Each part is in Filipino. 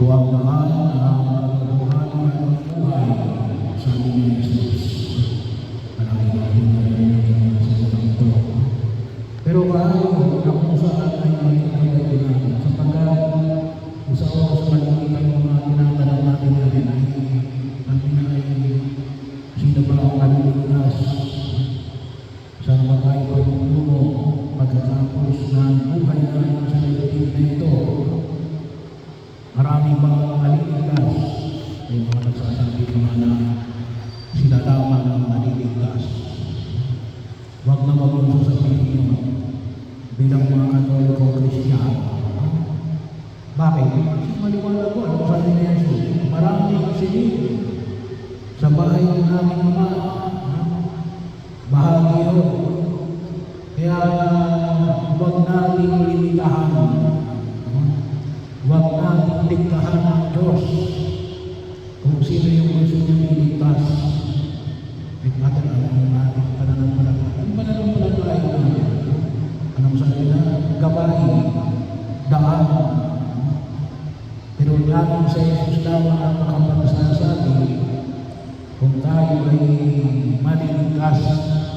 Huwag naman ang katotohanan ng buhay, sabi ni Jesus. Marami natin na sa isang ito. Pero maaari na kung saan ay magiging natin sapagkat isa o sa malilitan ng mga tinatanong natin natin ay sino ba ang kaliligtas sa mga ipagtuturo pagkatapos ng buhay natin sa liligtas na ito. Marami bang naliligtas? May mga nagsasabi naman na sila lamang ang naliligtas. Huwag na maging sasabihin nyo bilang mga Katoliko Kristiyano. Bakit? Kasi maliwanag ko, ano sabi ni Jesus? Maraming silid sa bahay ng aming Ama. Bahagi yun. Kaya huwag nating limitahan. Huwag nating diktahan ng Diyos kung sino yung gusto niyang iligtas. Diktahan ang ating pananampalataya. Ang pananampalataya natin, anong sabi na? Gabay, daan. Pero natin sa Jesus lamang ang makapagsasabi kung tayo ay maliligtas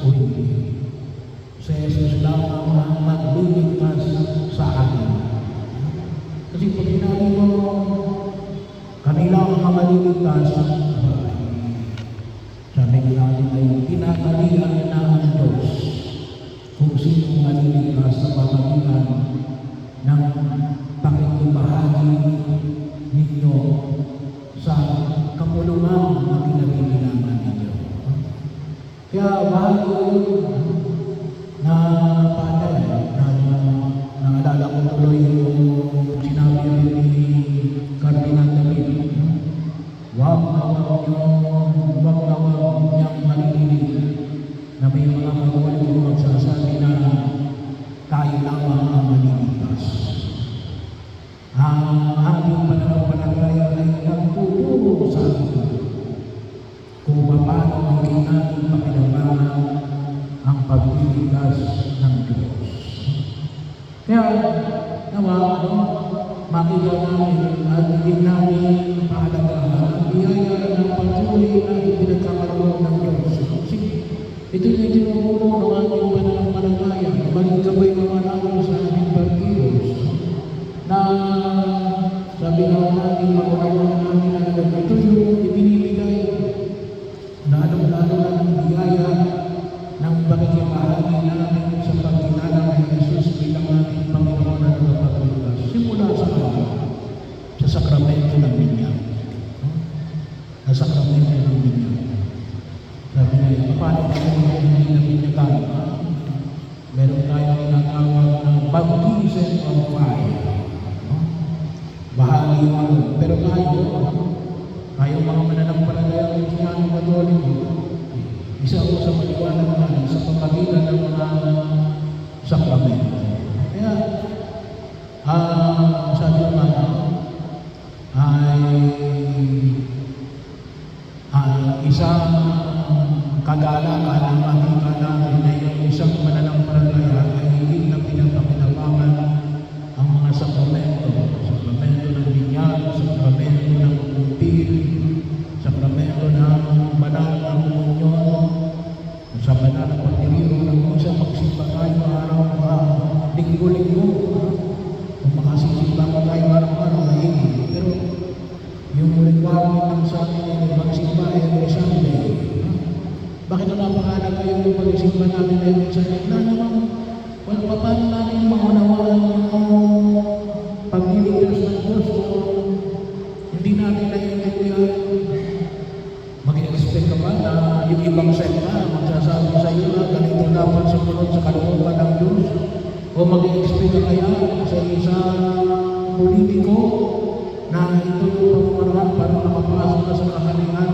o hindi. Sa Jesus lamang ang magliligtas sa atin. Kasi pag sinabi mo, kanila ang maliligtas, sabi natin ay pinakalian na ang Diyos kung sino maliligtas sa pamagitan ng pakikibahagi ninyo sa kapulungan na pinagbibilangan ninyo. Kaya bahagi na paano na naalala ko tuloy yung sinabi ni Cardinal David, wag na wag niyang marinig na may mga Katoliko magsasabi na tayo lamang ang maliligtas. Ang ating pananampalataya ay nagtuturo sa atin kung paano hindi natin pakinabangan ang pagliligtas ng Diyos. Kaya, makita namin at hindi namin pahalagahan ang biyaya ng patuloy na ipinagkakaroon ng Diyos. Kasi ito yung tinuturo ng ating pananampalataya. Maging gabay naman namin sa ating pag-ios na sabi naman natin, maunawaan namin na ito yung ibinibigay lalo-lalo na ng biyaya ng pakikibahagi namin sa pagkilala ng Jesus bilang ating Panginoon at Tagapagligtas. Simula sa sakramento ng binyag. Sa sakramento ng binyag. Sabi niya, paano kung hindi na binyagan? Meron tayong tinatawag ng baptism of fire. Bahagi yun. Pero tayo mga mananampalataya ng Kristiyano Katoliko, isa ko sa maliwanag natin sa pamagitan ng mga sakramento. Kaya, sabi naman, ay isang kagalakan ang makita natin na yung isang mananampalataya ay hindi na pinapakinabangan ang mga sakramento. Sakramento ng binyag, sakramento ng umpil, sakramento ng banal na komunyon, sa banal na pagdiriro ng misa, magsimba tayo araw-araw, linggo-linggo. Kung makasisimba ka tayo araw-araw, mahigit. Pero yung requirement ng sa atin ay magsimba every Sunday. Bakit napakahalaga kayo yung pagsimba natin every Sunday? Na naman, paano natin maunawaan yung pagliligtas ng Diyos kung hindi natin naiintindihan? Mag-expect ka ba na yung ibang sekta magsasabi sa iyo na ganito dapat sumunod sa kalooban ng Diyos? O mag-expect ka kaya sa isang politiko na ito yung pamamaraan para makapasok ka sa kaharian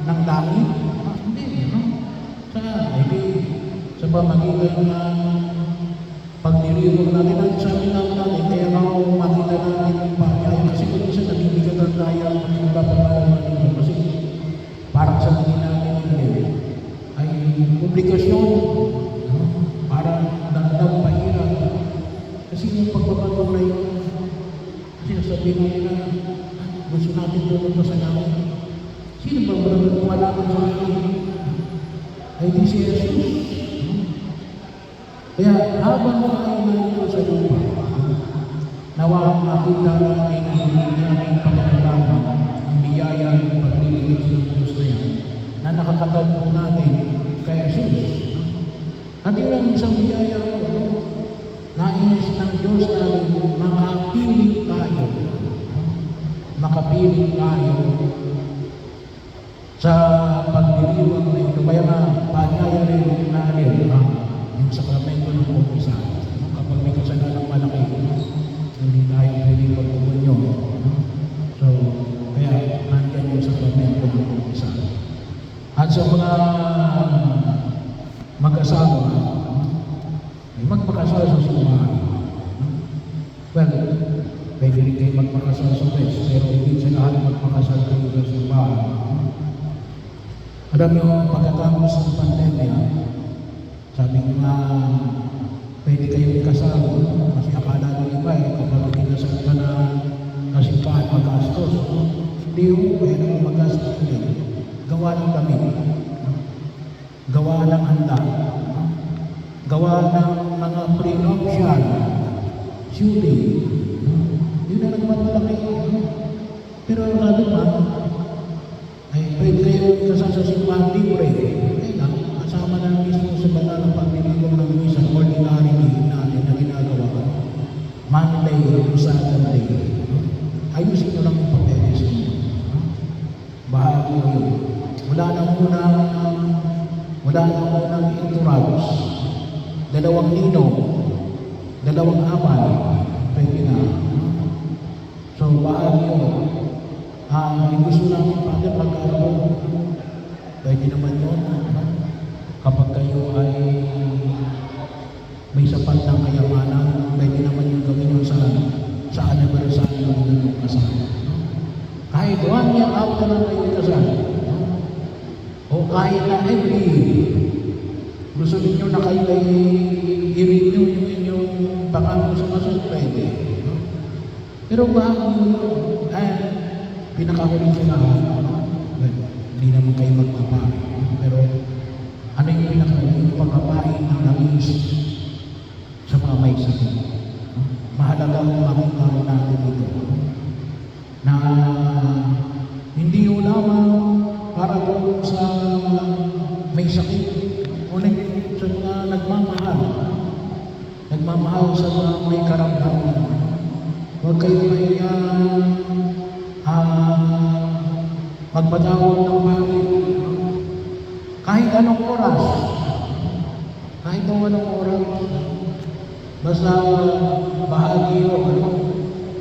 ng langit? Hindi, no? Sa pamagitan ng pagdiriro natin ang sabi natin, kaya makita natin yung pagkaya. Kasi kung isa nabibigatan tayo ang magpapalaman ninyo. Kasi parang sa tingin natin ay publikasyon para dagdag pahirap. Kasi yung pagpapatunay yun, kasi sabihin nila, gusto natin pumunta sa langit. Sino ba wala sa langit? Ay di si Jesus. Kaya habang tayo nandito sa lupa, nawang makita natin ang hindi namin pagkakalaman ang biyaya ng pagliligid ng Diyos na yan na nakakatagpo natin kay Jesus. At yun ang isang biyaya ko, nais ng Diyos namin makapiling tayo sa pagdiriwang na ito. Kaya nga, paanyaya rin natin yung sakramento ng umpisa. Kapag may kasalanan malaki, hindi tayo pwede magkumunyo. So, kaya nandiyan yung sakramento ng umpisa. At sa mga mag-asawa, magpakasal sa simbahan. Well, pwede rin kayo magpakasal sa West, pero hindi sa lahat magpakasal kayo sa simbahan. Alam nyo, pagkatapos ng pandemya, sabi ko nga, pwede kayong ikasal, kasi akala nyo iba kapag kinasal ka na kasimbahan magastos. Hindi yung pwede mo magastos din. Gawa ng damit, gawa ng handa, gawa ng mga prenuptial, shooting. Yun na naman malaki. Pero lalo na, ay pwede kayo kasal sa simbahan libre. Kaya lang, kasama na mismo sa banal ng pagdiriwang ng misa, ordinary day natin na ginagawa. Monday to Saturday. Ayusin nyo lang yung papeles nyo. Bahagi mo yun. Wala na munang entourage. 2 ninong, 2 amal, pwede na. So, bahagi yun. Gusto namin Father, pagkaroon, pwede naman yun. Kapag kayo ay may sapat ng kayamanan, pwede naman yung gawin yun sa anniversary ng inyong kasal. Kahit 1 year after na kayo kasal, o kahit na every gusto ninyo na kayo ay i-renew yung inyong pangako sa kasal, pwede. Pero bahagi yun, pinakahuli sila, hindi naman kayo magpapain. Pero ano yung pinakahuli? Yung pagpapain ng langis sa mga may sakit. Mahalaga ang makita natin ito na hindi yung lamang para doon sa may sakit o sa mga nagmamahal sa mga may karamdaman. Huwag kayo magpatawag ng pari. Kahit anong oras. Basta bahagi yun.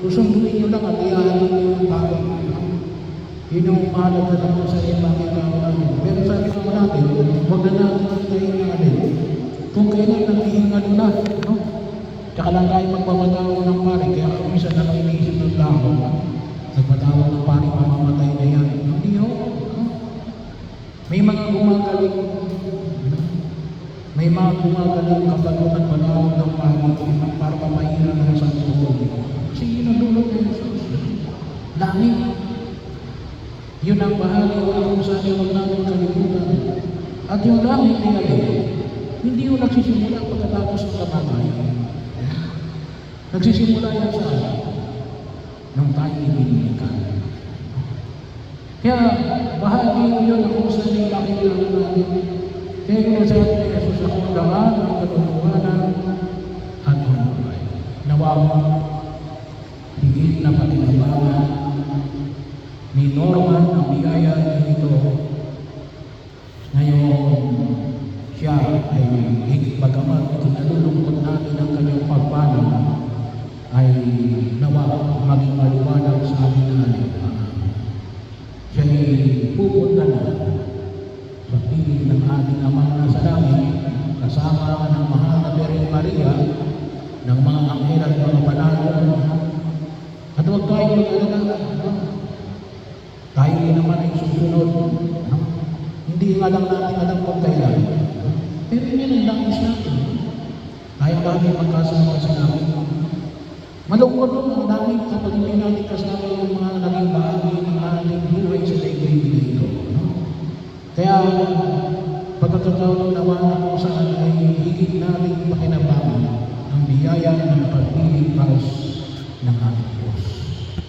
Susunduin nyo lang at iyahalin nyo yung pari. Yun yung mahalaga naman sa iyo makita namin. Pero sabi naman natin, huwag na natin tayo natin. Kung kailan naghihingal na, no? Tsaka lang tayo magpapatawag ng pari. Kaya minsan na lang iniisip ng tao. Nagpatawag ng pari, mamamatay na yan. Hindi ho. May mga gumagaling. May mga gumagaling kapag nagpatawag ng pari para pamahiran ng isang tuhod. Kasi yun ang dulot ng Jesus. Langit. Yun ang bahagi kung saan huwag natin kalimutan. At yung langit nila, hindi yung nagsisimula pagkatapos ng kamatayan. Nagsisimula yan sa nung tayo ibinilikan. Kaya bahagi yun kung saan yung makikita natin. Kaya yung sabi ni Jesus, ako daan ang katotohanan at ang buhay. Nawawang higit na pakinabangan ni Norman ang biyaya nito. Ngayon, siya ay higit bagamat kinalulungkot natin ang kanyang pagpano ay nawa maging maliwanag sa amin natin. Siya ay pupunta na sa piling ng ating Amang nasa langit kasama ng mahal na Birhen Maria, ng mga anghel at mga panalo. At huwag tayo mag-alala. Tayo naman ay susunod. Hindi nga lang natin alam kung kailan. Pero yun ang langis natin. Tayo lagi magkasama sa langit. Malungkot ang langit kapag hindi natin kasama yung mga naging bahagi pagkatotoo naman na kung saan ay higit nating pakinabangan ang biyaya ng pag-ibig paus ng ating Diyos.